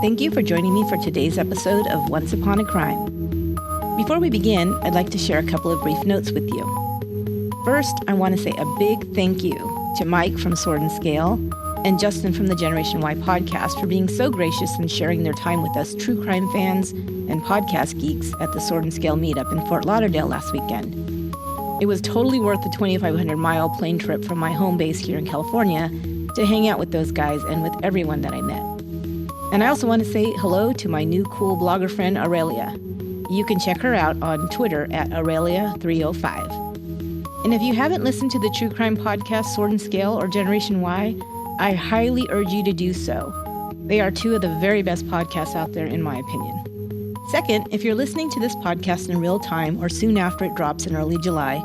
Thank you for joining me for today's episode of Once Upon a Crime. Before we begin, I'd like to share a couple of brief notes with you. First, I want to say a big thank you to Mike from Sword and Scale and Justin from the Generation Y podcast for being so gracious and sharing their time with us true crime fans and podcast geeks at the Sword and Scale meetup in Fort Lauderdale last weekend. It was totally worth the 2,500-mile plane trip from my home base here in California to hang out with those guys and with everyone that I met. And I also want to say hello to my new cool blogger friend, Aurelia. You can check her out on Twitter at Aurelia305. And if you haven't listened to the true crime podcast Sword and Scale or Generation Y, I highly urge you to do so. They are two of the very best podcasts out there, in my opinion. Second, if you're listening to this podcast in real time or soon after it drops in early July,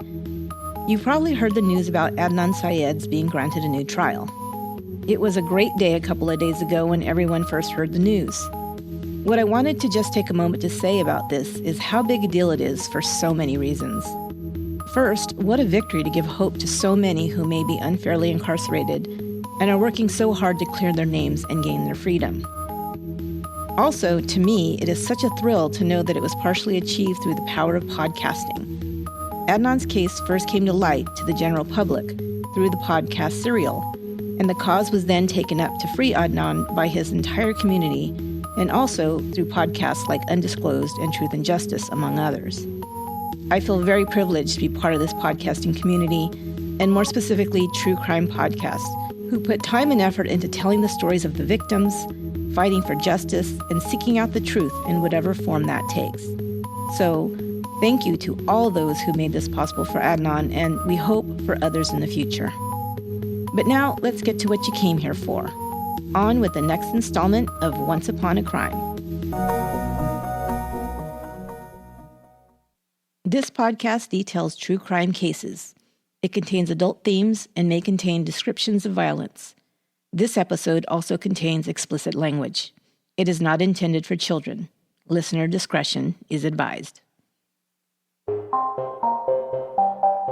you've probably heard the news about Adnan Syed's being granted a new trial. It was a great day a couple of days ago when everyone first heard the news. What I wanted to just take a moment to say about this is how big a deal it is for so many reasons. First, what a victory to give hope to so many who may be unfairly incarcerated and are working so hard to clear their names and gain their freedom. Also, to me, it is such a thrill to know that it was partially achieved through the power of podcasting. Adnan's case first came to light to the general public through the podcast Serial, and the cause was then taken up to free Adnan by his entire community, and also through podcasts like Undisclosed and Truth and Justice, among others. I feel very privileged to be part of this podcasting community, and more specifically, True Crime Podcast, who put time and effort into telling the stories of the victims, fighting for justice, and seeking out the truth in whatever form that takes. So, thank you to all those who made this possible for Adnan, and we hope for others in the future. But now, let's get to what you came here for. On with the next installment of Once Upon a Crime. This podcast details true crime cases. It contains adult themes and may contain descriptions of violence. This episode also contains explicit language. It is not intended for children. Listener discretion is advised.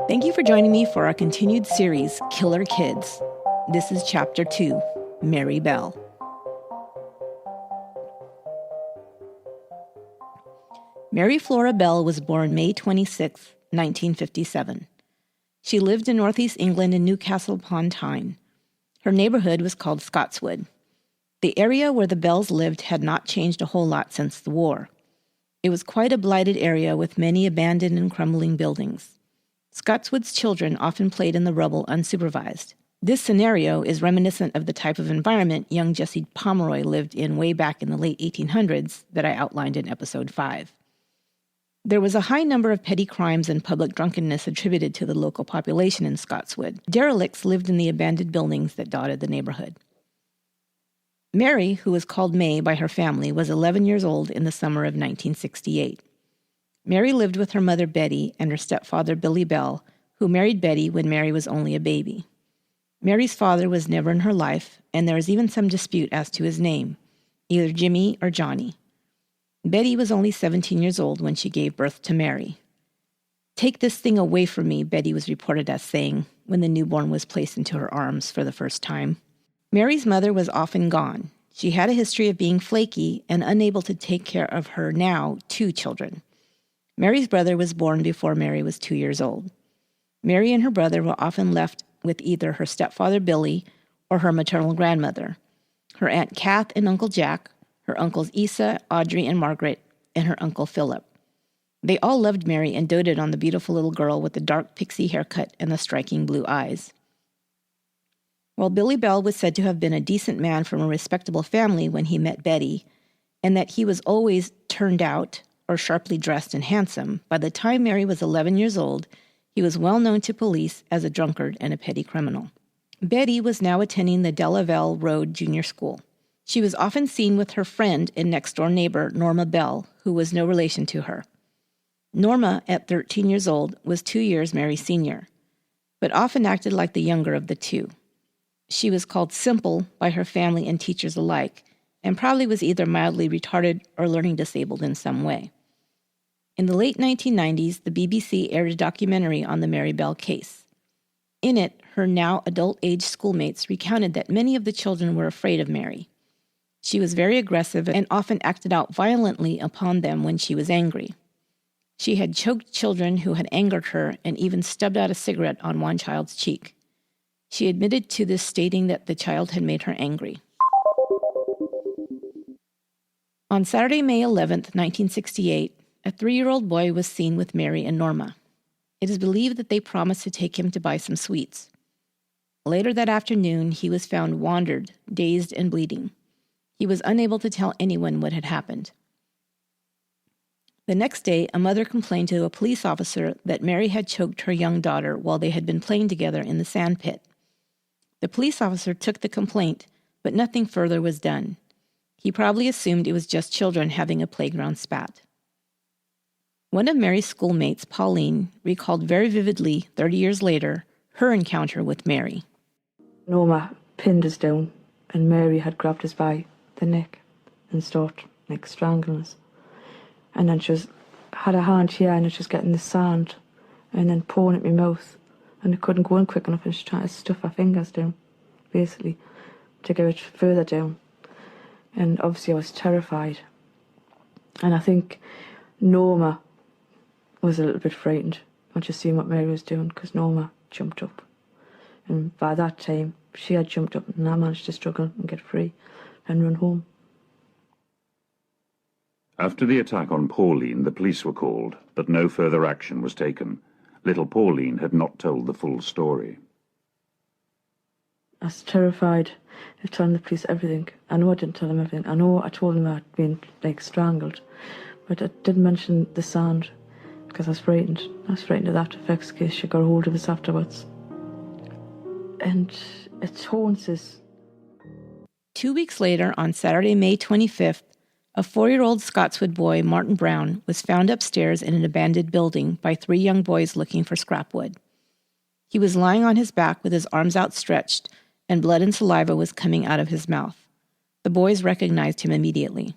Thank you for joining me for our continued series, Killer Kids. This is Chapter 2, Mary Bell. Mary Flora Bell was born May 26, 1957. She lived in northeast England in Newcastle upon Tyne. Her neighborhood was called Scotswood. The area where the Bells lived had not changed a whole lot since the war. It was quite a blighted area with many abandoned and crumbling buildings. Scotswood's children often played in the rubble unsupervised. This scenario is reminiscent of the type of environment young Jesse Pomeroy lived in way back in the late 1800s that I outlined in episode 5. There was a high number of petty crimes and public drunkenness attributed to the local population in Scotswood. Derelicts lived in the abandoned buildings that dotted the neighborhood. Mary, who was called May by her family, was 11 years old in the summer of 1968. Mary lived with her mother Betty and her stepfather Billy Bell, who married Betty when Mary was only a baby. Mary's father was never in her life, and there was even some dispute as to his name, either Jimmy or Johnny. Betty was only 17 years old when she gave birth to Mary. "Take this thing away from me," Betty was reported as saying when the newborn was placed into her arms for the first time. Mary's mother was often gone. She had a history of being flaky and unable to take care of her now 2 children. Mary's brother was born before Mary was 2 years old. Mary and her brother were often left with either her stepfather Billy or her maternal grandmother, her Aunt Kath and Uncle Jack, her uncles Isa, Audrey, and Margaret, and her Uncle Philip. They all loved Mary and doted on the beautiful little girl with the dark pixie haircut and the striking blue eyes. While Billy Bell was said to have been a decent man from a respectable family when he met Betty, and that he was always turned out or sharply dressed and handsome, by the time Mary was 11 years old, he was well known to police as a drunkard and a petty criminal. Betty was now attending the Delavelle Road Junior School. She was often seen with her friend and next-door neighbor, Norma Bell, who was no relation to her. Norma, at 13 years old, was 2 years Mary's senior, but often acted like the younger of the two. She was called Simple by her family and teachers alike, and probably was either mildly retarded or learning disabled in some way. In the late 1990s, the BBC aired a documentary on the Mary Bell case. In it, her now adult-age schoolmates recounted that many of the children were afraid of Mary. She was very aggressive and often acted out violently upon them when she was angry. She had choked children who had angered her and even stubbed out a cigarette on one child's cheek. She admitted to this, stating that the child had made her angry. On Saturday, May 11, 1968, a 3-year-old boy was seen with Mary and Norma. It is believed that they promised to take him to buy some sweets. Later that afternoon, he was found wandered, dazed, and bleeding. He was unable to tell anyone what had happened. The next day, a mother complained to a police officer that Mary had choked her young daughter while they had been playing together in the sand pit. The police officer took the complaint, but nothing further was done. He probably assumed it was just children having a playground spat. One of Mary's schoolmates, Pauline, recalled very vividly, 30 years later, her encounter with Mary. Norma pinned us down, and Mary had grabbed us by the neck and started strangling us. And then had a hand here, and she was getting the sand and then pouring at my mouth, and it couldn't go in quick enough, and she was trying to stuff her fingers down, basically, to get it further down. And obviously I was terrified. And I think Norma was a little bit frightened when she seen what Mary was doing, because Norma jumped up. And by that time, she had jumped up, and I managed to struggle and get free and run home. After the attack on Pauline, the police were called, but no further action was taken. Little Pauline had not told the full story. I was terrified of telling the police everything. I know I didn't tell them everything. I know I told them I'd been strangled, but I didn't mention the sand because I was frightened. I was frightened of that effects in case she got hold of us afterwards. And it haunts us. 2 weeks later, on Saturday, May 25th, a 4-year-old Scotswood boy, Martin Brown, was found upstairs in an abandoned building by 3 young boys looking for scrap wood. He was lying on his back with his arms outstretched, and blood and saliva was coming out of his mouth. The boys recognized him immediately.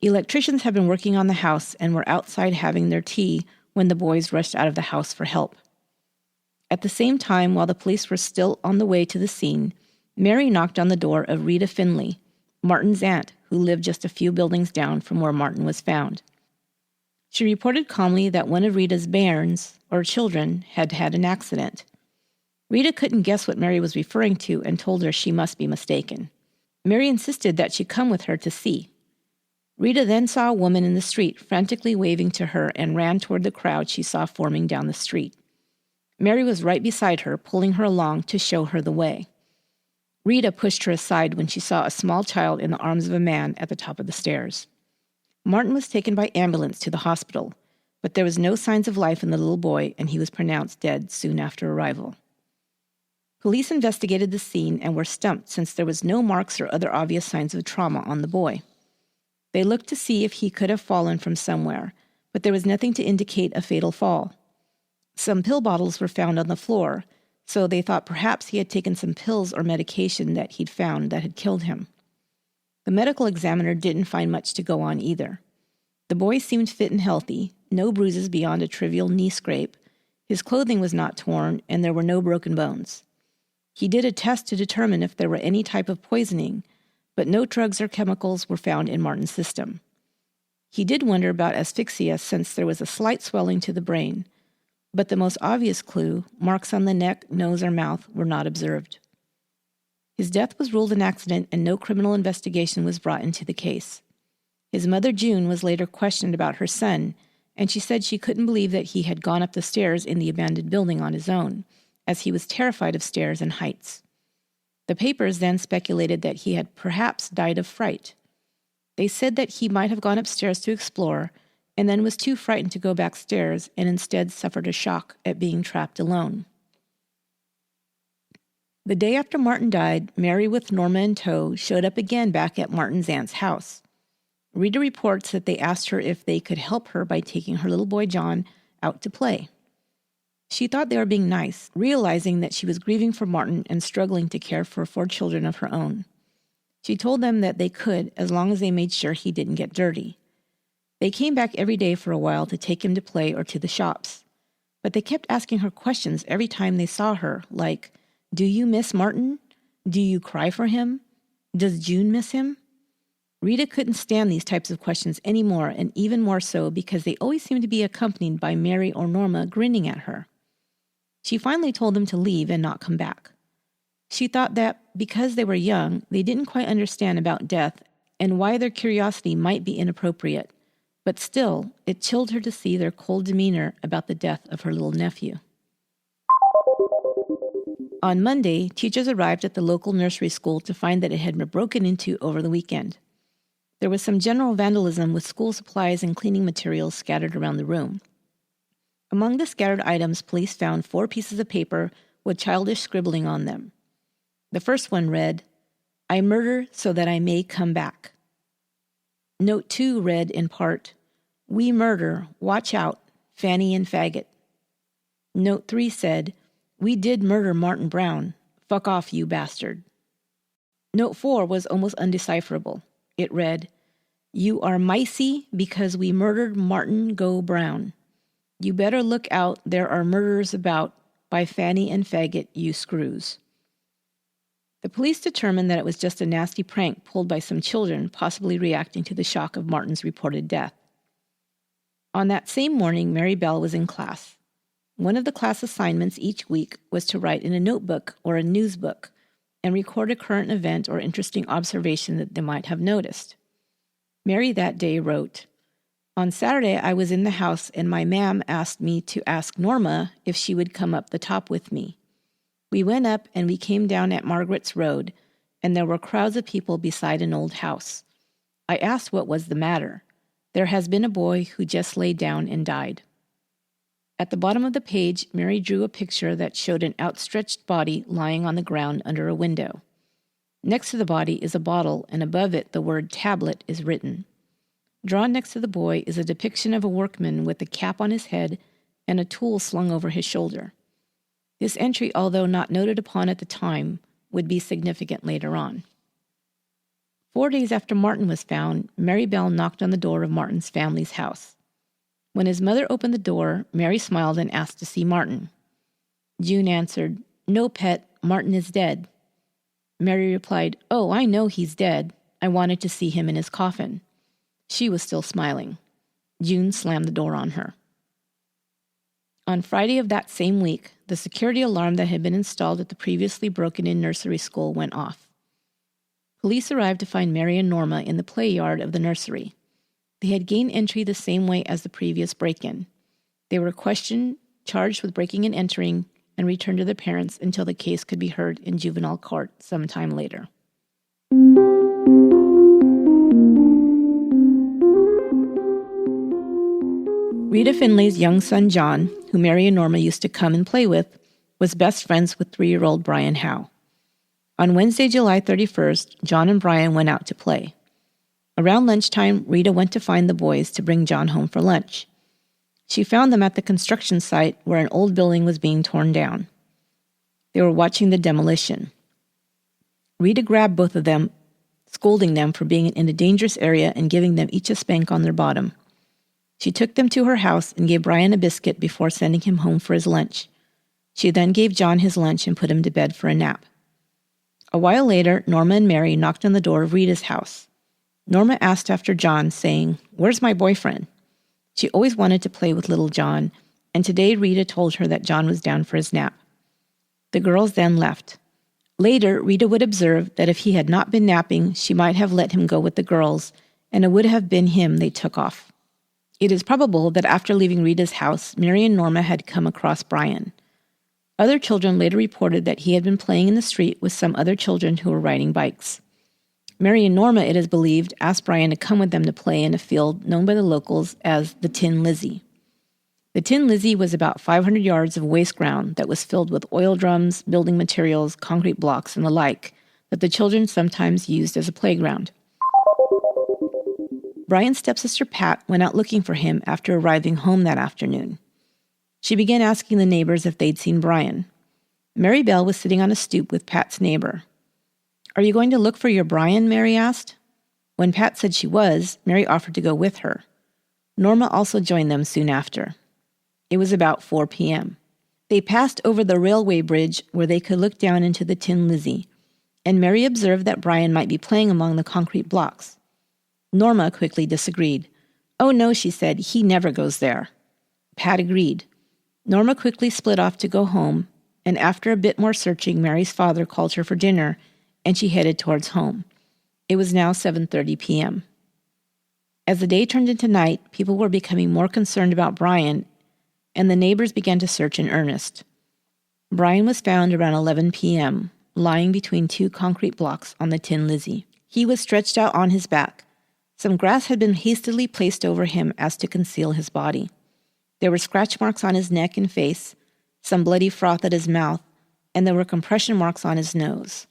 Electricians had been working on the house and were outside having their tea when the boys rushed out of the house for help. At the same time, while the police were still on the way to the scene, Mary knocked on the door of Rita Finley, Martin's aunt, who lived just a few buildings down from where Martin was found. She reported calmly that one of Rita's bairns, or children, had had an accident. Rita couldn't guess what Mary was referring to and told her she must be mistaken. Mary insisted that she come with her to see. Rita then saw a woman in the street frantically waving to her and ran toward the crowd she saw forming down the street. Mary was right beside her, pulling her along to show her the way. Rita pushed her aside when she saw a small child in the arms of a man at the top of the stairs. Martin was taken by ambulance to the hospital, but there was no signs of life in the little boy, and he was pronounced dead soon after arrival. Police investigated the scene and were stumped since there was no marks or other obvious signs of trauma on the boy. They looked to see if he could have fallen from somewhere, but there was nothing to indicate a fatal fall. Some pill bottles were found on the floor, so they thought perhaps he had taken some pills or medication that he'd found that had killed him. The medical examiner didn't find much to go on either. The boy seemed fit and healthy, no bruises beyond a trivial knee scrape. His clothing was not torn, and there were no broken bones. He did a test to determine if there were any type of poisoning, but no drugs or chemicals were found in Martin's system. He did wonder about asphyxia since there was a slight swelling to the brain, but the most obvious clue, marks on the neck, nose, or mouth, were not observed. His death was ruled an accident and no criminal investigation was brought into the case. His mother, June, was later questioned about her son, and she said she couldn't believe that he had gone up the stairs in the abandoned building on his own, as he was terrified of stairs and heights. The papers then speculated that he had perhaps died of fright. They said that he might have gone upstairs to explore and then was too frightened to go back stairs and instead suffered a shock at being trapped alone. The day after Martin died, Mary with Norma in tow showed up again back at Martin's aunt's house. Rita reports that they asked her if they could help her by taking her little boy John out to play. She thought they were being nice, realizing that she was grieving for Martin and struggling to care for 4 children of her own. She told them that they could, as long as they made sure he didn't get dirty. They came back every day for a while to take him to play or to the shops. But they kept asking her questions every time they saw her, like, "Do you miss Martin? Do you cry for him? Does June miss him?" Rita couldn't stand these types of questions anymore, and even more so because they always seemed to be accompanied by Mary or Norma grinning at her. She finally told them to leave and not come back. She thought that because they were young, they didn't quite understand about death and why their curiosity might be inappropriate, but still, it chilled her to see their cold demeanor about the death of her little nephew. On Monday, teachers arrived at the local nursery school to find that it had been broken into over the weekend. There was some general vandalism with school supplies and cleaning materials scattered around the room. Among the scattered items, police found 4 pieces of paper with childish scribbling on them. The first one read, "I murder so that I may come back." Note 2 read in part, "We murder, watch out, Fanny and Faggot." Note 3 said, "We did murder Martin Brown. Fuck off, you bastard." Note 4 was almost undecipherable. It read, "You are micey because we murdered Martin Go Brown. You better look out, there are murderers about, by Fanny and Faggot, you screws." The police determined that it was just a nasty prank pulled by some children, possibly reacting to the shock of Martin's reported death. On that same morning, Mary Bell was in class. One of the class assignments each week was to write in a notebook or a news book and record a current event or interesting observation that they might have noticed. Mary that day wrote, "On Saturday I was in the house and my ma'am asked me to ask Norma if she would come up the top with me. We went up and we came down at Margaret's Road, and there were crowds of people beside an old house. I asked what was the matter. There has been a boy who just lay down and died." At the bottom of the page, Mary drew a picture that showed an outstretched body lying on the ground under a window. Next to the body is a bottle, and above it the word tablet is written. Drawn next to the boy is a depiction of a workman with a cap on his head and a tool slung over his shoulder. This entry, although not noted upon at the time, would be significant later on. 4 days after Martin was found, Mary Bell knocked on the door of Martin's family's house. When his mother opened the door, Mary smiled and asked to see Martin. June answered, "No, pet, Martin is dead." Mary replied, "Oh, I know he's dead. I wanted to see him in his coffin." She was still smiling. June slammed the door on her. On Friday of that same week, the security alarm that had been installed at the previously broken-in nursery school went off. Police arrived to find Mary and Norma in the play yard of the nursery. They had gained entry the same way as the previous break-in. They were questioned, charged with breaking and entering, and returned to their parents until the case could be heard in juvenile court sometime later. Rita Finlay's young son, John, who Mary and Norma used to come and play with, was best friends with 3-year-old Brian Howe. On Wednesday, July 31st, John and Brian went out to play. Around lunchtime, Rita went to find the boys to bring John home for lunch. She found them at the construction site where an old building was being torn down. They were watching the demolition. Rita grabbed both of them, scolding them for being in a dangerous area and giving them each a spank on their bottom. She took them to her house and gave Brian a biscuit before sending him home for his lunch. She then gave John his lunch and put him to bed for a nap. A while later, Norma and Mary knocked on the door of Rita's house. Norma asked after John, saying, "Where's my boyfriend?" She always wanted to play with little John, and today Rita told her that John was down for his nap. The girls then left. Later, Rita would observe that if he had not been napping, she might have let him go with the girls, and it would have been him they took off. It is probable that after leaving Rita's house, Mary and Norma had come across Brian. Other children later reported that he had been playing in the street with some other children who were riding bikes. Mary and Norma, it is believed, asked Brian to come with them to play in a field known by the locals as the Tin Lizzie. The Tin Lizzie was about 500 yards of waste ground that was filled with oil drums, building materials, concrete blocks, and the like that the children sometimes used as a playground. Brian's stepsister Pat went out looking for him after arriving home that afternoon. She began asking the neighbors if they'd seen Brian. Mary Bell was sitting on a stoop with Pat's neighbor. "Are you going to look for your Brian?" Mary asked. When Pat said she was, Mary offered to go with her. Norma also joined them soon after. It was about 4 p.m. They passed over the railway bridge where they could look down into the Tin Lizzie, and Mary observed that Brian might be playing among the concrete blocks. Norma quickly disagreed. "Oh no," she said, "he never goes there." Pat agreed. Norma quickly split off to go home, and after a bit more searching, Mary's father called her for dinner, and she headed towards home. It was now 7:30 p.m. As the day turned into night, people were becoming more concerned about Brian, and the neighbors began to search in earnest. Brian was found around 11 p.m., lying between two concrete blocks on the Tin Lizzie. He was stretched out on his back. Some grass had been hastily placed over him as to conceal his body. There were scratch marks on his neck and face, some bloody froth at his mouth, and there were compression marks on his nose.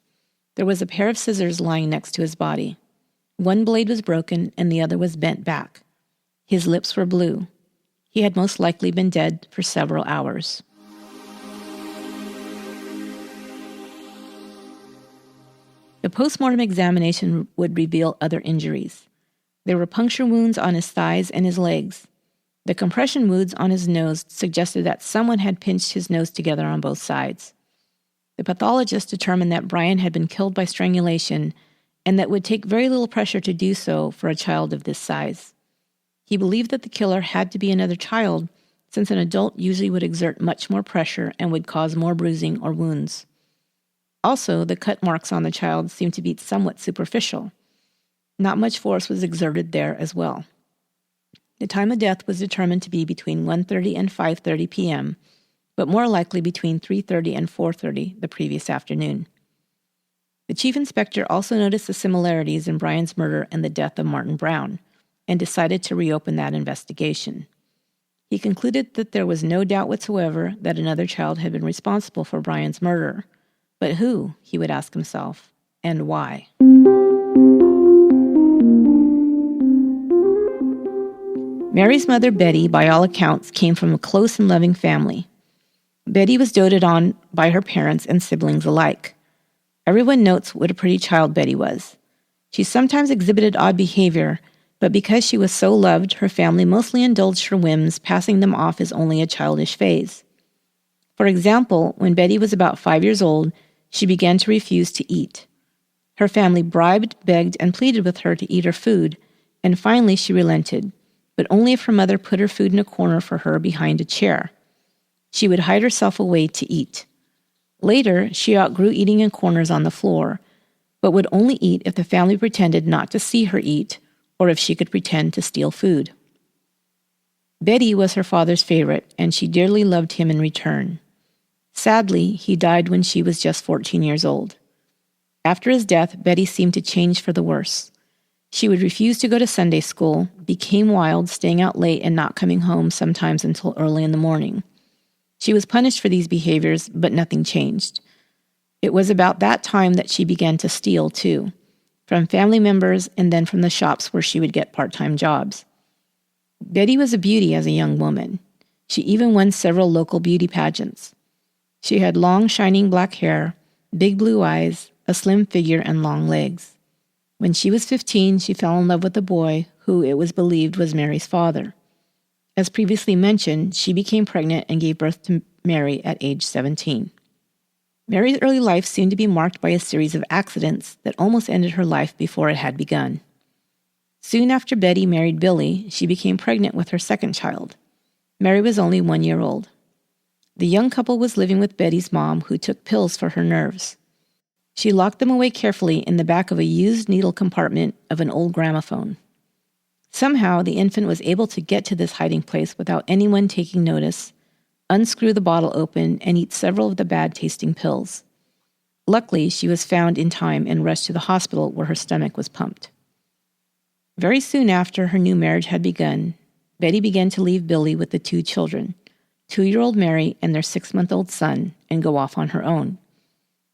There was a pair of scissors lying next to his body. One blade was broken and the other was bent back. His lips were blue. He had most likely been dead for several hours. The postmortem examination would reveal other injuries. There were puncture wounds on his thighs and his legs. The compression wounds on his nose suggested that someone had pinched his nose together on both sides. The pathologist determined that Brian had been killed by strangulation and that it would take very little pressure to do so for a child of this size. He believed that the killer had to be another child, since an adult usually would exert much more pressure and would cause more bruising or wounds. Also, the cut marks on the child seemed to be somewhat superficial. Not much force was exerted there as well. The time of death was determined to be between 1:30 and 5:30 p.m., but more likely between 3:30 and 4:30 the previous afternoon. The chief inspector also noticed the similarities in Brian's murder and the death of Martin Brown, and decided to reopen that investigation. He concluded that there was no doubt whatsoever that another child had been responsible for Brian's murder. But who, he would ask himself, and why? Mary's mother, Betty, by all accounts, came from a close and loving family. Betty was doted on by her parents and siblings alike. Everyone notes what a pretty child Betty was. She sometimes exhibited odd behavior, but because she was so loved, her family mostly indulged her whims, passing them off as only a childish phase. For example, when Betty was about 5 years old, she began to refuse to eat. Her family bribed, begged, and pleaded with her to eat her food, and finally she relented, but only if her mother put her food in a corner for her behind a chair. She would hide herself away to eat. Later, she outgrew eating in corners on the floor, but would only eat if the family pretended not to see her eat, or if she could pretend to steal food. Betty was her father's favorite, and she dearly loved him in return. Sadly, he died when she was just 14 years old. After his death, Betty seemed to change for the worse. She would refuse to go to Sunday school, became wild, staying out late and not coming home sometimes until early in the morning. She was punished for these behaviors, but nothing changed. It was about that time that she began to steal, too, from family members and then from the shops where she would get part-time jobs. Betty was a beauty as a young woman. She even won several local beauty pageants. She had long, shining black hair, big blue eyes, a slim figure, and long legs. When she was 15, she fell in love with a boy who it was believed was Mary's father. As previously mentioned, she became pregnant and gave birth to Mary at age 17. Mary's early life seemed to be marked by a series of accidents that almost ended her life before it had begun. Soon after Betty married Billy, she became pregnant with her second child. Mary was only 1 year old. The young couple was living with Betty's mom, who took pills for her nerves. She locked them away carefully in the back of a used needle compartment of an old gramophone. Somehow, the infant was able to get to this hiding place without anyone taking notice, unscrew the bottle open, and eat several of the bad-tasting pills. Luckily, she was found in time and rushed to the hospital where her stomach was pumped. Very soon after her new marriage had begun, Betty began to leave Billy with the 2 children, 2-year-old Mary and their 6-month-old son, and go off on her own.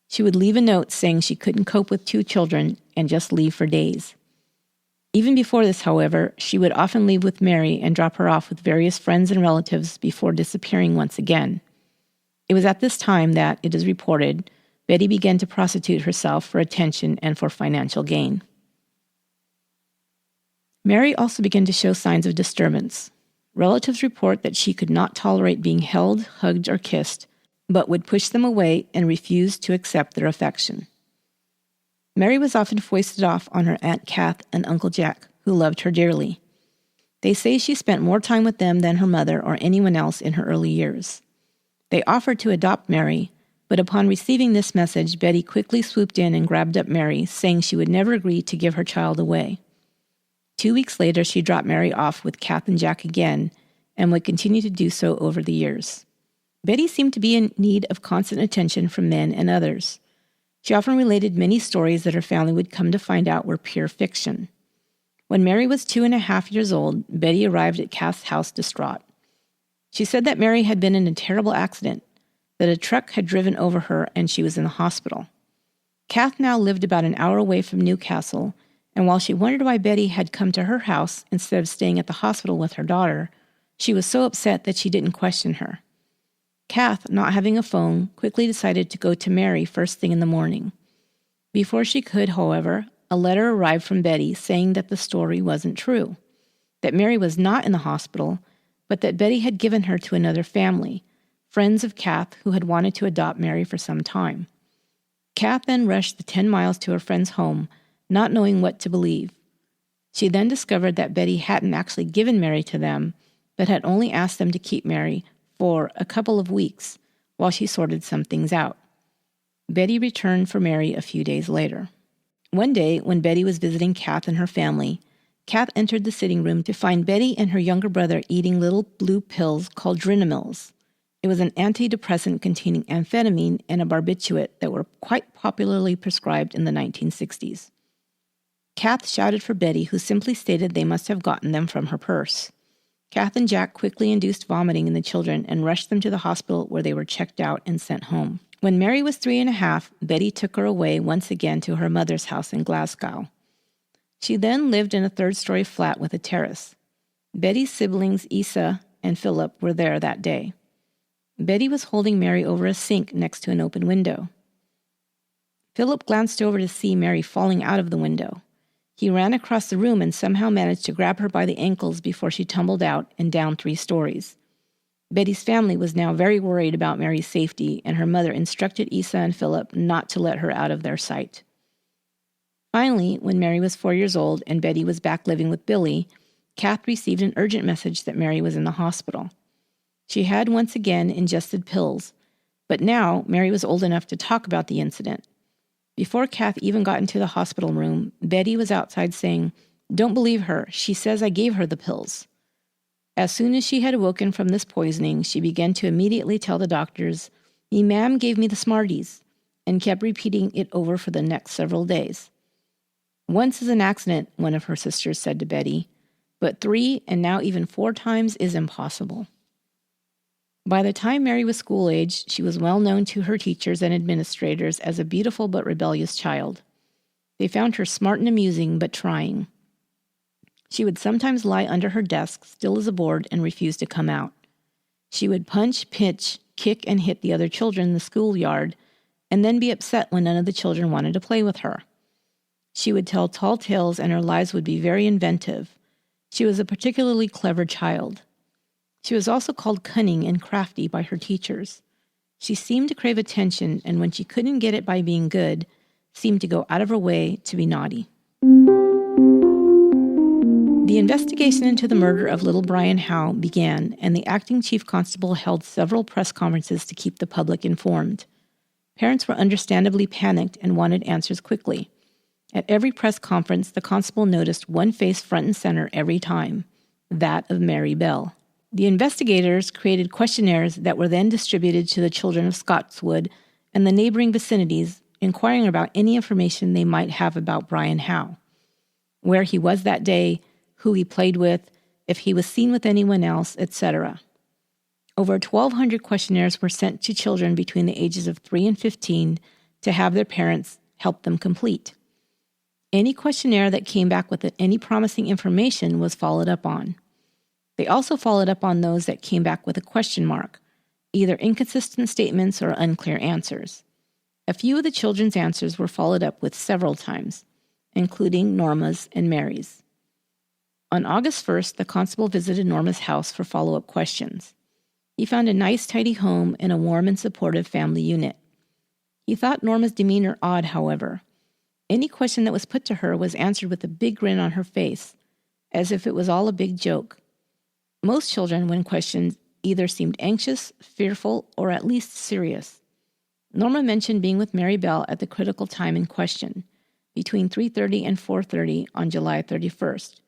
She would leave a note saying she couldn't cope with 2 children and just leave for days. Even before this, however, she would often leave with Mary and drop her off with various friends and relatives before disappearing once again. It was at this time that, it is reported, Betty began to prostitute herself for attention and for financial gain. Mary also began to show signs of disturbance. Relatives report that she could not tolerate being held, hugged, or kissed, but would push them away and refuse to accept their affection. Mary was often foisted off on her Aunt Kath and Uncle Jack, who loved her dearly. They say she spent more time with them than her mother or anyone else in her early years. They offered to adopt Mary, but upon receiving this message, Betty quickly swooped in and grabbed up Mary, saying she would never agree to give her child away. 2 weeks later, she dropped Mary off with Kath and Jack again, and would continue to do so over the years. Betty seemed to be in need of constant attention from men and others. She often related many stories that her family would come to find out were pure fiction. When Mary was 2.5 years old, Betty arrived at Kath's house distraught. She said that Mary had been in a terrible accident, that a truck had driven over her and she was in the hospital. Kath now lived about an hour away from Newcastle, and while she wondered why Betty had come to her house instead of staying at the hospital with her daughter, she was so upset that she didn't question her. Kath, not having a phone, quickly decided to go to Mary first thing in the morning. Before she could, however, a letter arrived from Betty saying that the story wasn't true, that Mary was not in the hospital, but that Betty had given her to another family, friends of Kath who had wanted to adopt Mary for some time. Kath then rushed the 10 miles to her friend's home, not knowing what to believe. She then discovered that Betty hadn't actually given Mary to them, but had only asked them to keep Mary for a couple of weeks while she sorted some things out. Betty returned for Mary a few days later. One day, when Betty was visiting Kath and her family, Kath entered the sitting room to find Betty and her younger brother eating little blue pills called Drinamils. It was an antidepressant containing amphetamine and a barbiturate that were quite popularly prescribed in the 1960s. Kath shouted for Betty, who simply stated they must have gotten them from her purse. Kath and Jack quickly induced vomiting in the children and rushed them to the hospital, where they were checked out and sent home. When Mary was 3.5, Betty took her away once again to her mother's house in Glasgow. She then lived in a 3rd-story flat with a terrace. Betty's siblings, Isa and Philip, were there that day. Betty was holding Mary over a sink next to an open window. Philip glanced over to see Mary falling out of the window. He ran across the room and somehow managed to grab her by the ankles before she tumbled out and down 3 stories. Betty's family was now very worried about Mary's safety, and her mother instructed Isa and Philip not to let her out of their sight. Finally, when Mary was 4 years old and Betty was back living with Billy, Kath received an urgent message that Mary was in the hospital. She had once again ingested pills, but now Mary was old enough to talk about the incident. Before Kath even got into the hospital room, Betty was outside saying, "Don't believe her. She says I gave her the pills." As soon as she had awoken from this poisoning, she began to immediately tell the doctors, "Me ma'am gave me the Smarties," and kept repeating it over for the next several days. "Once is an accident," one of her sisters said to Betty, "but 3 and now even 4 times is impossible." By the time Mary was school-age, she was well known to her teachers and administrators as a beautiful but rebellious child. They found her smart and amusing, but trying. She would sometimes lie under her desk, still as a board, and refuse to come out. She would punch, pinch, kick, and hit the other children in the schoolyard, and then be upset when none of the children wanted to play with her. She would tell tall tales, and her lies would be very inventive. She was a particularly clever child. She was also called cunning and crafty by her teachers. She seemed to crave attention, and when she couldn't get it by being good, seemed to go out of her way to be naughty. The investigation into the murder of little Brian Howe began, and the acting chief constable held several press conferences to keep the public informed. Parents were understandably panicked and wanted answers quickly. At every press conference, the constable noticed one face front and center every time, that of Mary Bell. The investigators created questionnaires that were then distributed to the children of Scotswood and the neighboring vicinities, inquiring about any information they might have about Brian Howe, where he was that day, who he played with, if he was seen with anyone else, etc. Over 1,200 questionnaires were sent to children between the ages of 3 and 15 to have their parents help them complete. Any questionnaire that came back with any promising information was followed up on. They also followed up on those that came back with a question mark, either inconsistent statements or unclear answers. A few of the children's answers were followed up with several times, including Norma's and Mary's. On August 1st, the constable visited Norma's house for follow-up questions. He found a nice, tidy home and a warm and supportive family unit. He thought Norma's demeanor odd, however. Any question that was put to her was answered with a big grin on her face, as if it was all a big joke. Most children, when questioned, either seemed anxious, fearful, or at least serious. Norma mentioned being with Mary Bell at the critical time in question, between 3:30 and 4:30 on July 31st.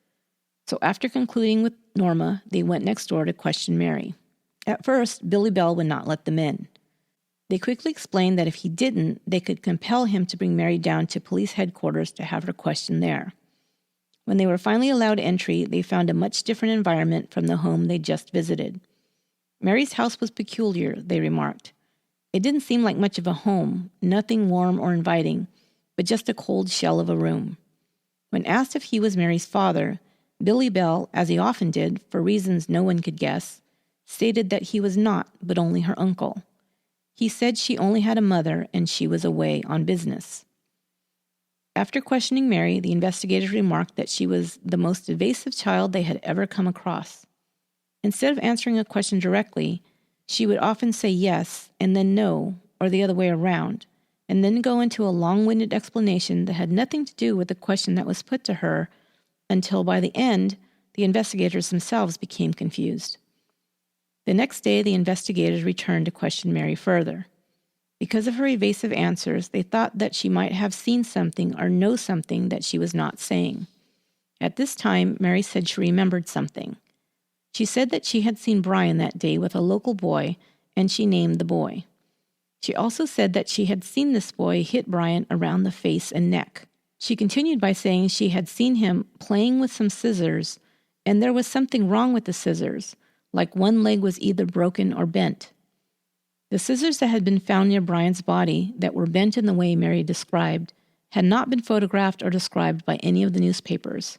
So after concluding with Norma, they went next door to question Mary. At first, Billy Bell would not let them in. They quickly explained that if he didn't, they could compel him to bring Mary down to police headquarters to have her questioned there. When they were finally allowed entry, they found a much different environment from the home they'd just visited. Mary's house was peculiar, they remarked. It didn't seem like much of a home, nothing warm or inviting, but just a cold shell of a room. When asked if he was Mary's father, Billy Bell, as he often did, for reasons no one could guess, stated that he was not, but only her uncle. He said she only had a mother and she was away on business. After questioning Mary, the investigators remarked that she was the most evasive child they had ever come across. Instead of answering a question directly, she would often say yes and then no, or the other way around, and then go into a long-winded explanation that had nothing to do with the question that was put to her, until by the end, the investigators themselves became confused. The next day, the investigators returned to question Mary further. Because of her evasive answers, they thought that she might have seen something or know something that she was not saying. At this time, Mary said she remembered something. She said that she had seen Brian that day with a local boy, and she named the boy. She also said that she had seen this boy hit Brian around the face and neck. She continued by saying she had seen him playing with some scissors, and there was something wrong with the scissors, like one leg was either broken or bent. The scissors that had been found near Brian's body, that were bent in the way Mary described, had not been photographed or described by any of the newspapers.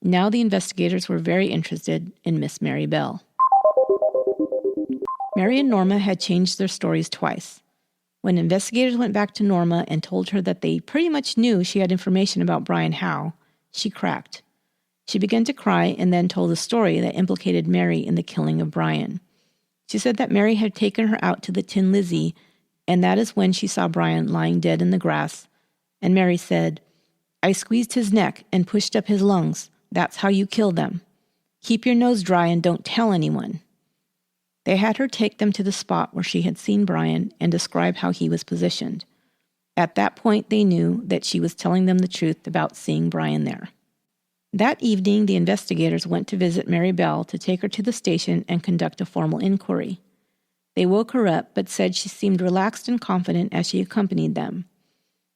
Now the investigators were very interested in Miss Mary Bell. Mary and Norma had changed their stories twice. When investigators went back to Norma and told her that they pretty much knew she had information about Brian Howe, she cracked. She began to cry and then told a story that implicated Mary in the killing of Brian. She said that Mary had taken her out to the Tin Lizzie, and that is when she saw Brian lying dead in the grass. And Mary said, "I squeezed his neck and pushed up his lungs. That's how you kill them. Keep your nose dry and don't tell anyone." They had her take them to the spot where she had seen Brian and describe how he was positioned. At that point, they knew that she was telling them the truth about seeing Brian there. That evening, the investigators went to visit Mary Bell to take her to the station and conduct a formal inquiry. They woke her up, but said she seemed relaxed and confident as she accompanied them.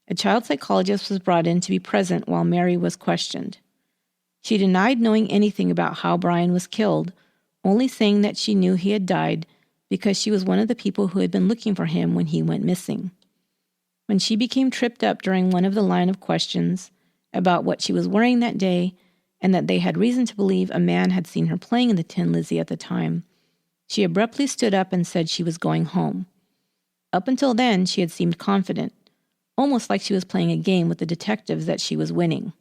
A child psychologist was brought in to be present while Mary was questioned. She denied knowing anything about how Brian was killed, only saying that she knew he had died because she was one of the people who had been looking for him when he went missing. When she became tripped up during one of the line of questions about what she was wearing that day and that they had reason to believe a man had seen her playing in the Tin Lizzie at the time, she abruptly stood up and said she was going home. Up until then, she had seemed confident, almost like she was playing a game with the detectives that she was winning.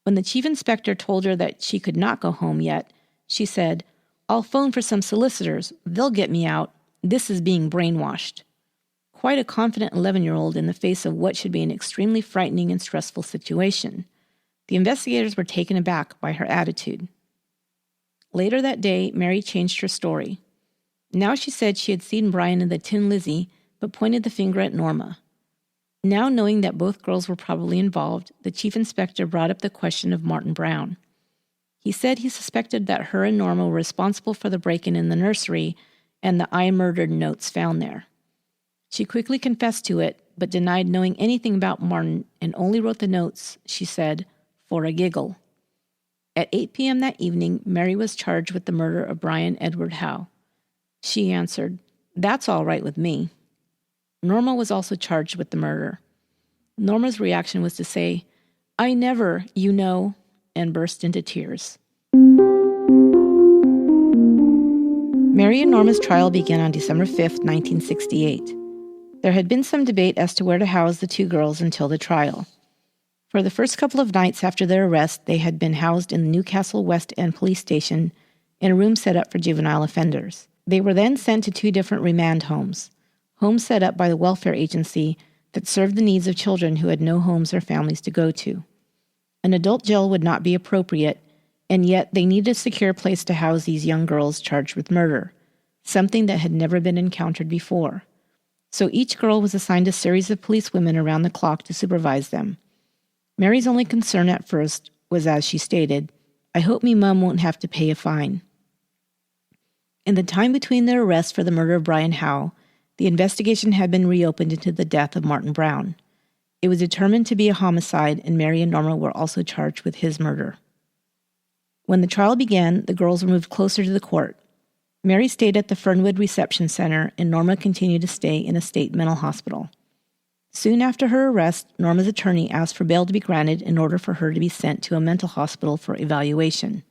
When the chief inspector told her that she could not go home yet, she said, "I'll phone for some solicitors. They'll get me out. This is being brainwashed." Quite a confident 11-year-old in the face of what should be an extremely frightening and stressful situation. The investigators were taken aback by her attitude. Later that day, Mary changed her story. Now she said she had seen Brian in the Tin Lizzie, but pointed the finger at Norma. Now knowing that both girls were probably involved, the chief inspector brought up the question of Martin Brown. He said he suspected that her and Norma were responsible for the break-in in the nursery and the "I murdered" notes found there. She quickly confessed to it, but denied knowing anything about Martin and only wrote the notes, she said, for a giggle. At 8 p.m. that evening, Mary was charged with the murder of Brian Edward Howe. She answered, "That's all right with me." Norma was also charged with the murder. Norma's reaction was to say, "I never, you know," and burst into tears. Mary and Norma's trial began on December 5, 1968. There had been some debate as to where to house the two girls until the trial. For the first couple of nights after their arrest, they had been housed in the Newcastle West End Police Station in a room set up for juvenile offenders. They were then sent to two different remand homes set up by the welfare agency that served the needs of children who had no homes or families to go to. An adult jail would not be appropriate, and yet they needed a secure place to house these young girls charged with murder, something that had never been encountered before. So each girl was assigned a series of policewomen around the clock to supervise them. Mary's only concern at first was, as she stated, "I hope me mum won't have to pay a fine." In the time between their arrest for the murder of Brian Howe, the investigation had been reopened into the death of Martin Brown. It was determined to be a homicide, and Mary and Norma were also charged with his murder. When the trial began, the girls were moved closer to the court. Mary stayed at the Fernwood Reception Center, and Norma continued to stay in a state mental hospital. Soon after her arrest, Norma's attorney asked for bail to be granted in order for her to be sent to a mental hospital for evaluation.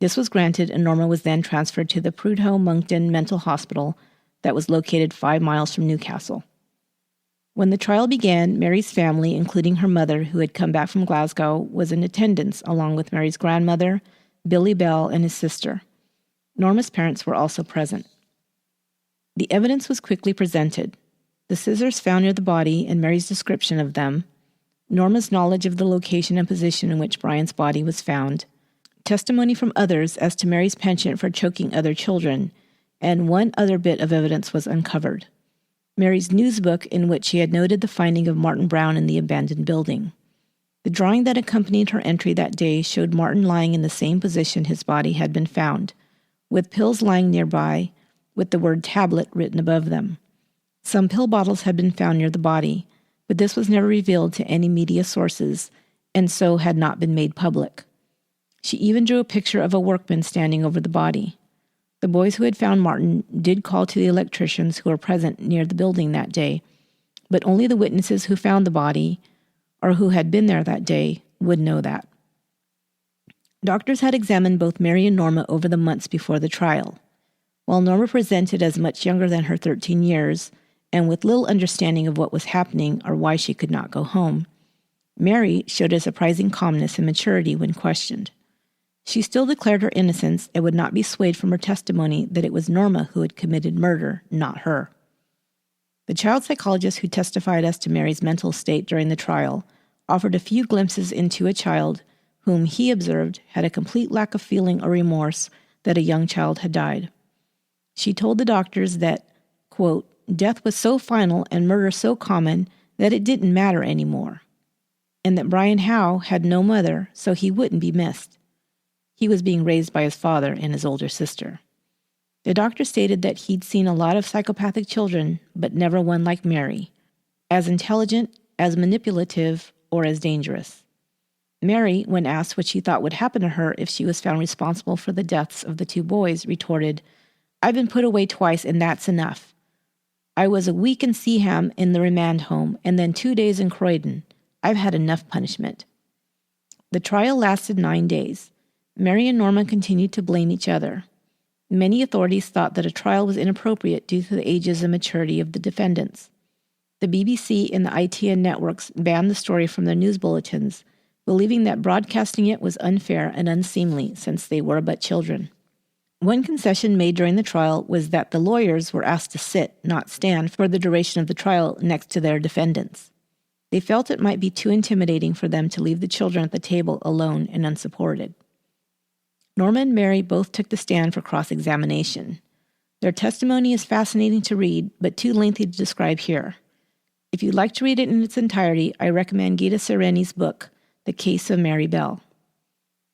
This was granted, and Norma was then transferred to the Prudhoe Moncton Mental Hospital that was located 5 miles from Newcastle. When the trial began, Mary's family, including her mother, who had come back from Glasgow, was in attendance, along with Mary's grandmother, Billy Bell, and his sister. Norma's parents were also present. The evidence was quickly presented. The scissors found near the body and Mary's description of them, Norma's knowledge of the location and position in which Brian's body was found, testimony from others as to Mary's penchant for choking other children, and one other bit of evidence was uncovered: Mary's newsbook in which she had noted the finding of Martin Brown in the abandoned building. The drawing that accompanied her entry that day showed Martin lying in the same position his body had been found, with pills lying nearby, with the word tablet written above them. Some pill bottles had been found near the body, but this was never revealed to any media sources, and so had not been made public. She even drew a picture of a workman standing over the body. The boys who had found Martin did call to the electricians who were present near the building that day, but only the witnesses who found the body, or who had been there that day, would know that. Doctors had examined both Mary and Norma over the months before the trial. While Norma presented as much younger than her 13 years, and with little understanding of what was happening or why she could not go home, Mary showed a surprising calmness and maturity when questioned. She still declared her innocence and would not be swayed from her testimony that it was Norma who had committed murder, not her. The child psychologist who testified as to Mary's mental state during the trial offered a few glimpses into a child whom he observed had a complete lack of feeling or remorse that a young child had died. She told the doctors that, quote, "death was so final and murder so common that it didn't matter anymore," and that Brian Howe had no mother, so he wouldn't be missed. He was being raised by his father and his older sister. The doctor stated that he'd seen a lot of psychopathic children, but never one like Mary, as intelligent, as manipulative, or as dangerous. Mary, when asked what she thought would happen to her if she was found responsible for the deaths of the 2 boys, retorted, "I've been put away twice, and that's enough. I was a week in Seaham in the remand home, and then 2 days in Croydon. I've had enough punishment." The trial lasted 9 days. Mary and Norma continued to blame each other. Many authorities thought that a trial was inappropriate due to the ages and maturity of the defendants. The BBC and the ITN networks banned the story from their news bulletins, believing that broadcasting it was unfair and unseemly since they were but children. One concession made during the trial was that the lawyers were asked to sit, not stand, for the duration of the trial next to their defendants. They felt it might be too intimidating for them to leave the children at the table alone and unsupported. Norma and Mary both took the stand for cross-examination. Their testimony is fascinating to read, but too lengthy to describe here. If you'd like to read it in its entirety, I recommend Gita Sereni's book, The Case of Mary Bell.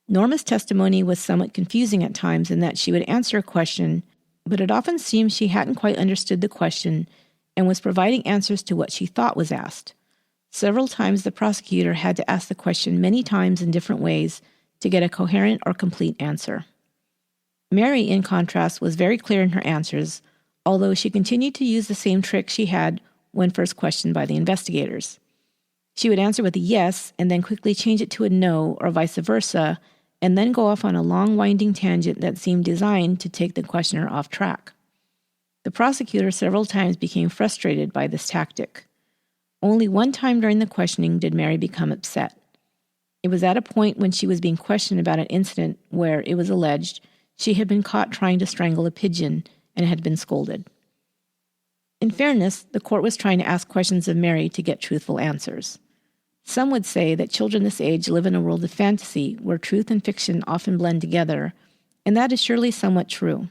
Norma's testimony was somewhat confusing at times in that she would answer a question, but it often seemed she hadn't quite understood the question and was providing answers to what she thought was asked. Several times the prosecutor had to ask the question many times in different ways to get a coherent or complete answer. Mary, in contrast, was very clear in her answers, although she continued to use the same trick she had when first questioned by the investigators. She would answer with a yes and then quickly change it to a no or vice versa, and then go off on a long winding tangent that seemed designed to take the questioner off track. The prosecutor several times became frustrated by this tactic. Only one time during the questioning did Mary become upset. It was at a point when she was being questioned about an incident where, it was alleged, she had been caught trying to strangle a pigeon and had been scolded. In fairness, the court was trying to ask questions of Mary to get truthful answers. Some would say that children this age live in a world of fantasy where truth and fiction often blend together, and that is surely somewhat true.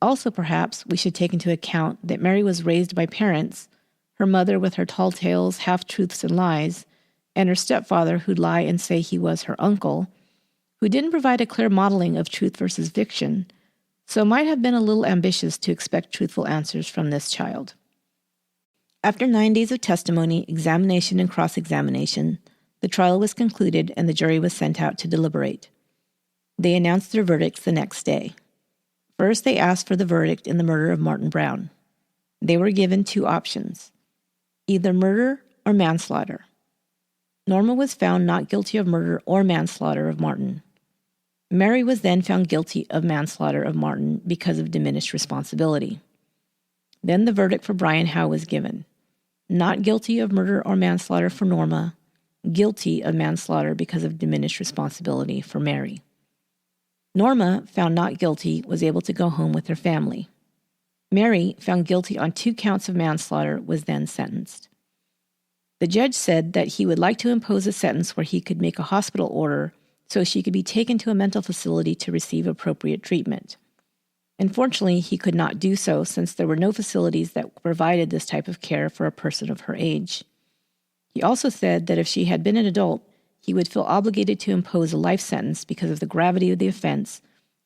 Also, perhaps, we should take into account that Mary was raised by parents, her mother with her tall tales, half-truths, and lies, and her stepfather who'd lie and say he was her uncle, who didn't provide a clear modeling of truth versus fiction, so might have been a little ambitious to expect truthful answers from this child. After 9 days of testimony, examination, and cross-examination, the trial was concluded and the jury was sent out to deliberate. They announced their verdicts the next day. First, they asked for the verdict in the murder of Martin Brown. They were given 2 options, either murder or manslaughter. Norma was found not guilty of murder or manslaughter of Martin. Mary was then found guilty of manslaughter of Martin because of diminished responsibility. Then the verdict for Brian Howe was given. Not guilty of murder or manslaughter for Norma, guilty of manslaughter because of diminished responsibility for Mary. Norma, found not guilty, was able to go home with her family. Mary, found guilty on 2 counts of manslaughter, was then sentenced. The judge said that he would like to impose a sentence where he could make a hospital order so she could be taken to a mental facility to receive appropriate treatment. Unfortunately, he could not do so since there were no facilities that provided this type of care for a person of her age. He also said that if she had been an adult, he would feel obligated to impose a life sentence because of the gravity of the offense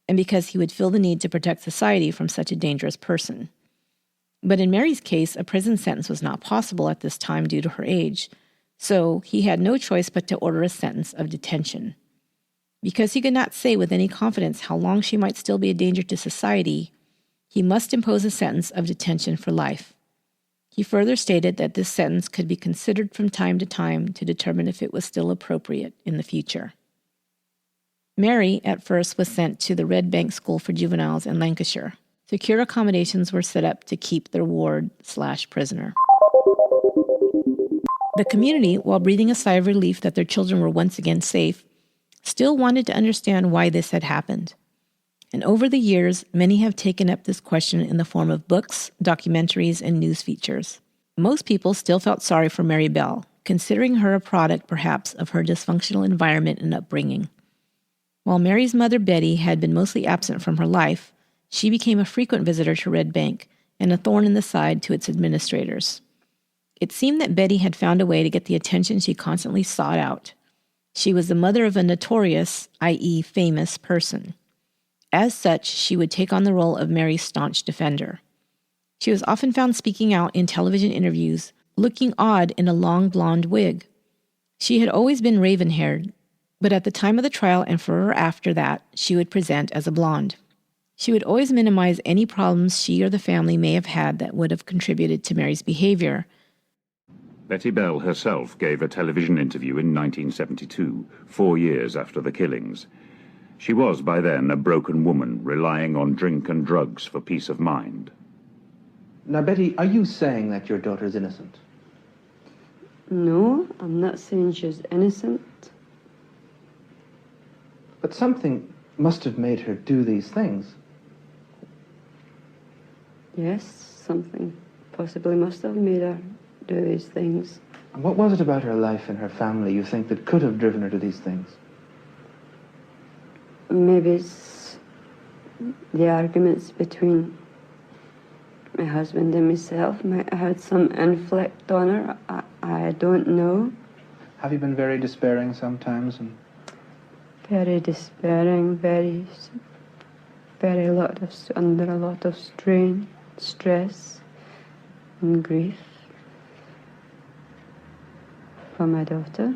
and because he would feel the need to protect society from such a dangerous person. But in Mary's case, a prison sentence was not possible at this time due to her age, so he had no choice but to order a sentence of detention. Because he could not say with any confidence how long she might still be a danger to society, he must impose a sentence of detention for life. He further stated that this sentence could be considered from time to time to determine if it was still appropriate in the future. Mary, at first, was sent to the Red Bank School for Juveniles in Lancashire. Secure accommodations were set up to keep their ward/prisoner. The community, while breathing a sigh of relief that their children were once again safe, still wanted to understand why this had happened. And over the years, many have taken up this question in the form of books, documentaries, and news features. Most people still felt sorry for Mary Bell, considering her a product, perhaps, of her dysfunctional environment and upbringing. While Mary's mother, Betty, had been mostly absent from her life, she became a frequent visitor to Red Bank and a thorn in the side to its administrators. It seemed that Betty had found a way to get the attention she constantly sought out. She was the mother of a notorious, i.e. famous, person. As such, she would take on the role of Mary's staunch defender. She was often found speaking out in television interviews, looking odd in a long blonde wig. She had always been raven-haired, but at the time of the trial and for her after that, she would present as a blonde. She would always minimize any problems she or the family may have had that would have contributed to Mary's behavior. Betty Bell herself gave a television interview in 1972, 4 years after the killings. She was by then a broken woman, relying on drink and drugs for peace of mind. Now, Betty, are you saying that your daughter is innocent? No, I'm not saying she's innocent. But something must have made her do these things. Yes, something possibly must have made her do these things. And what was it about her life and her family you think that could have driven her to these things? Maybe it's the arguments between my husband and myself might have had some inflict on her. I don't know. Have you been very despairing sometimes? Very despairing, under a lot of strain, stress, and grief for my daughter.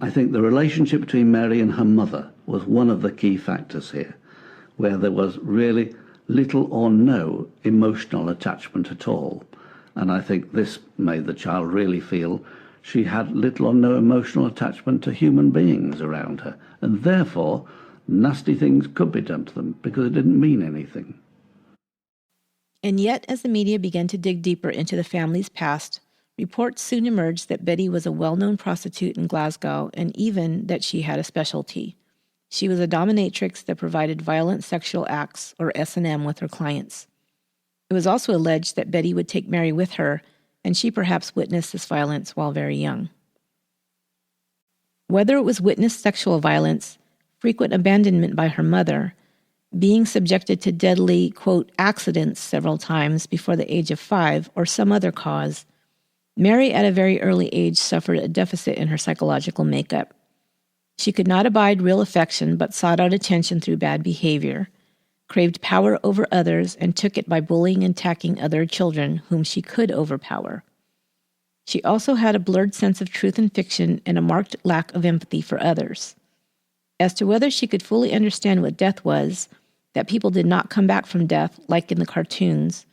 I think the relationship between Mary and her mother was one of the key factors here, where there was really little or no emotional attachment at all. And I think this made the child really feel she had little or no emotional attachment to human beings around her, and therefore nasty things could be done to them because it didn't mean anything. And yet, as the media began to dig deeper into the family's past, reports soon emerged that Betty was a well-known prostitute in Glasgow and even that she had a specialty. She was a dominatrix that provided violent sexual acts, or S&M, with her clients. It was also alleged that Betty would take Mary with her and she perhaps witnessed this violence while very young. Whether it was witnessed sexual violence, frequent abandonment by her mother, being subjected to deadly, quote, accidents several times before the age of 5, or some other cause, Mary at a very early age suffered a deficit in her psychological makeup. She could not abide real affection but sought out attention through bad behavior, craved power over others, and took it by bullying and attacking other children whom she could overpower. She also had a blurred sense of truth and fiction and a marked lack of empathy for others. As to whether she could fully understand what death was, that people did not come back from death like in the cartoons,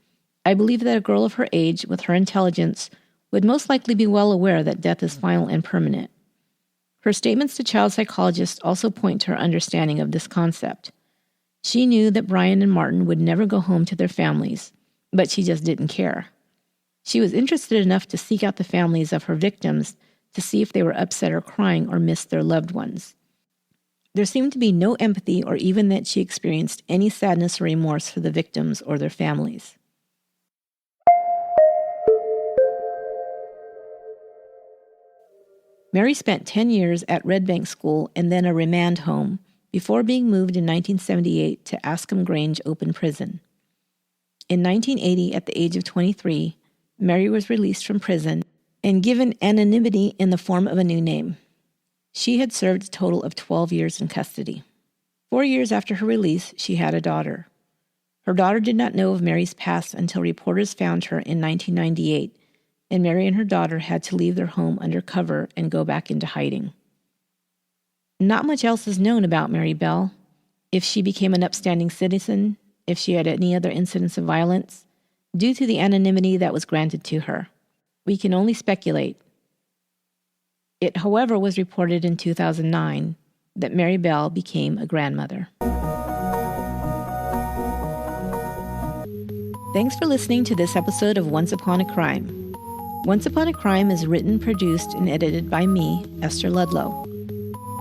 I believe that a girl of her age, with her intelligence, would most likely be well aware that death is final and permanent. Her statements to child psychologists also point to her understanding of this concept. She knew that Brian and Martin would never go home to their families, but she just didn't care. She was interested enough to seek out the families of her victims to see if they were upset or crying or missed their loved ones. There seemed to be no empathy or even that she experienced any sadness or remorse for the victims or their families. Mary spent 10 years at Red Bank School and then a remand home before being moved in 1978 to Ascombe Grange Open Prison. In 1980, at the age of 23, Mary was released from prison and given anonymity in the form of a new name. She had served a total of 12 years in custody. 4 years after her release, she had a daughter. Her daughter did not know of Mary's past until reporters found her in 1998, and Mary and her daughter had to leave their home under cover and go back into hiding. Not much else is known about Mary Bell. If she became an upstanding citizen, if she had any other incidents of violence, due to the anonymity that was granted to her. We can only speculate. It, however, was reported in 2009 that Mary Bell became a grandmother. Thanks for listening to this episode of Once Upon a Crime. Once Upon a Crime is written, produced, and edited by me, Esther Ludlow.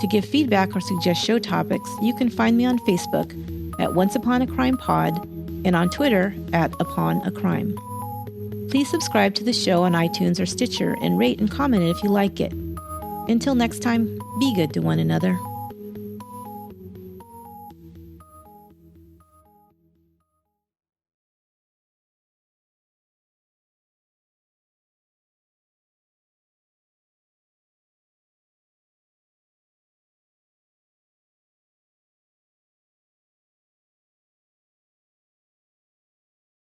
To give feedback or suggest show topics, you can find me on Facebook at Once Upon a Crime Pod and on Twitter at Upon a Crime. Please subscribe to the show on iTunes or Stitcher and rate and comment it if you like it. Until next time, be good to one another.